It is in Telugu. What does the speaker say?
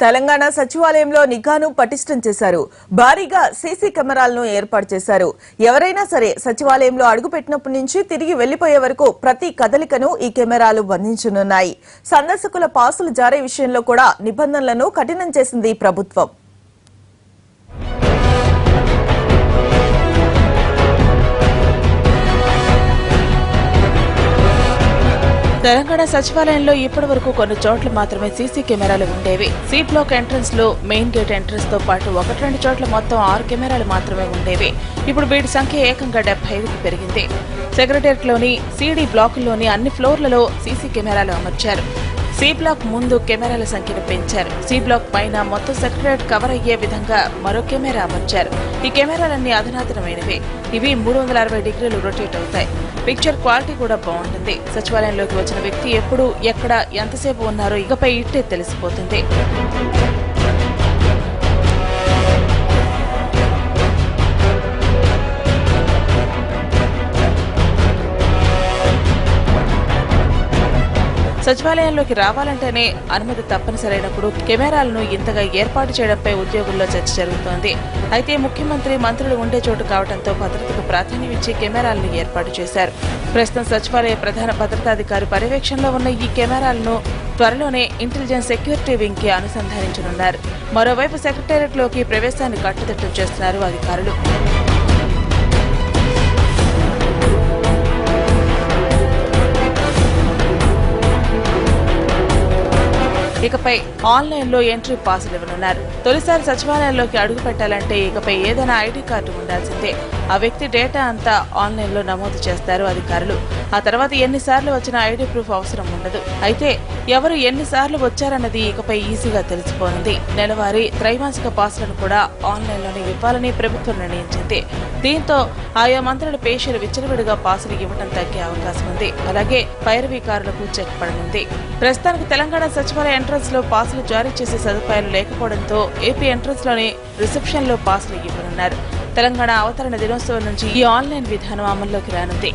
తెలంగాణ సచివాలయంలో నిఘాను పటిష్టం చేశారు. భారీగా సీసీ కెమెరాలను ఏర్పాటు చేశారు. ఎవరైనా సరే సచివాలయంలో అడుగుపెట్టినప్పటి నుంచి తిరిగి వెళ్లిపోయే వరకు ప్రతి కదలికను ఈ కెమెరాలు బంధించనున్నాయి. సందర్శకుల పాసులు జారీ విషయంలో కూడా నిబంధనలను కఠినం చేసింది ప్రభుత్వం. తెలంగాణ సచివాలయంలో ఇప్పటి వరకు కొన్ని చోట్ల మాత్రమే సీసీ కెమెరాలు ఉండేవి. సి బ్లాక్ ఎంట్రన్స్ లో మెయిన్ గేట్ ఎంట్రన్స్ తో పాటు 1-2 చోట్ల మొత్తం 6 కెమెరాలు మాత్రమే ఉండేవి. ఇప్పుడు వీటి సంఖ్య ఏకంగా 75కి పెరిగింది. సెక్రటేరియట్ లోని సిడి బ్లాకుల్లోని అన్ని ఫ్లోర్లలో సీసీ కెమెరాలు అమర్చారు. సి బ్లాక్ ముందు కెమెరాల సంఖ్యను పెంచారు. సి బ్లాక్ పైన మొత్తం సెక్రటేరియట్ కవర్ అయ్యే విధంగా మరో కెమెరా అమర్చారు. ఈ కెమెరాలన్నీ అధునాతనమైనవి. ఇవి 360 డిగ్రీలు రొటేట్ అవుతాయి. పిక్చర్ క్వాలిటీ కూడా బాగుంటుంది. సచివాలయంలోకి వచ్చిన వ్యక్తి ఎప్పుడు, ఎక్కడ, ఎంతసేపు ఉన్నారో ఇకపై ఇట్టే తెలిసిపోతుంది. సచివాలయంలోకి రావాలంటేనే అనుమతి తప్పనిసరైనప్పుడు కెమెరాలను ఇంతగా ఏర్పాటు చేయడంపై ఉద్యోగుల్లో చర్చ జరుగుతోంది. అయితే ముఖ్యమంత్రి, మంత్రులు ఉండే చోటు కావడంతో భద్రతకు ప్రాధాన్యం ఇచ్చి కెమెరాలను ఏర్పాటు చేశారు. ప్రస్తుతం సచివాలయ ప్రధాన భద్రతాధికారి పర్యవేక్షణలో ఉన్న ఈ కెమెరాలను త్వరలోనే ఇంటెలిజెన్స్ సెక్యూరిటీ వింగ్ కి అనుసంధానించనున్నారు. మరోవైపు సెక్రటేరియట్ లోకి ప్రవేశాన్ని కట్టుదిట్టం చేస్తున్నారు అధికారులు. ఇకపై ఆన్లైన్ లో ఎంట్రీ పాసులు ఇవ్వనున్నారు. తొలిసారి సచివాలయంలోకి అడుగు పెట్టాలంటే ఇకపై ఏదైనా ఐడి కార్డు ఉండాల్సిందే. ఆ వ్యక్తి డేటా అంతా ఆన్లైన్ లో నమోదు చేస్తారు అధికారులు. ఆ తర్వాత ఎన్నిసార్లు వచ్చిన ఐడి ప్రూఫ్ అవసరం ఉండదు. అయితే ఎవరు ఎన్నిసార్లు వచ్చారన్నది ఇకపై ఈజీగా తెలిసిపోనుంది. నెలవారీ, త్రైమాసిక పాసులను కూడా ఆన్లైన్ లోనే ఇవ్వాలని ప్రభుత్వం నిర్ణయించింది. దీంతో ఆయా మంత్రుల పేషీలు విచ్చలవిడిగా పాసులు ఇవ్వడం తగ్గే అవకాశం ఉంది. అలాగే పైరవీకారులకు చెక్ పడనుంది. ప్రస్తుతానికి తెలంగాణ సచివాలయ ఎంట్రన్స్ లో పాసులు జారీ చేసే సదుపాయాలు లేకపోవడంతో ఏపీ ఎంట్రన్స్ లోని రిసెప్షన్ లో పాసులు ఇవ్వనున్నారు. తెలంగాణ అవతరణ దినోత్సవం నుంచి ఈ ఆన్లైన్ విధానం అమల్లోకి రానుంది.